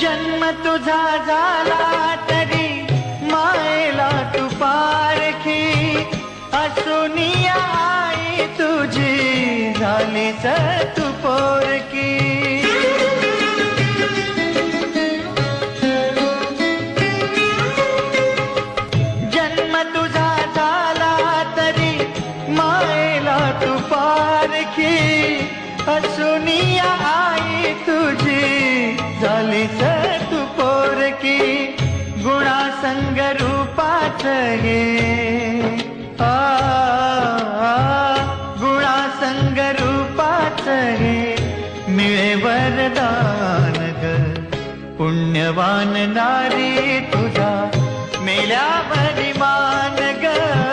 जन्म तुझा झाला तरी मायेला तू पारखी, असूनी आई तुझी झालीच तू पोरकी. जन्म तुझा झाला तरी मायेला तू पारखी, असूनी आई तुझी झालीच तू पोरकी. गुणासंग रूपाच हे गुणासंग रूपाच हे मिळे वरदान ग. पुण्यवान नारी तुझा मेल्यावरी मान ग.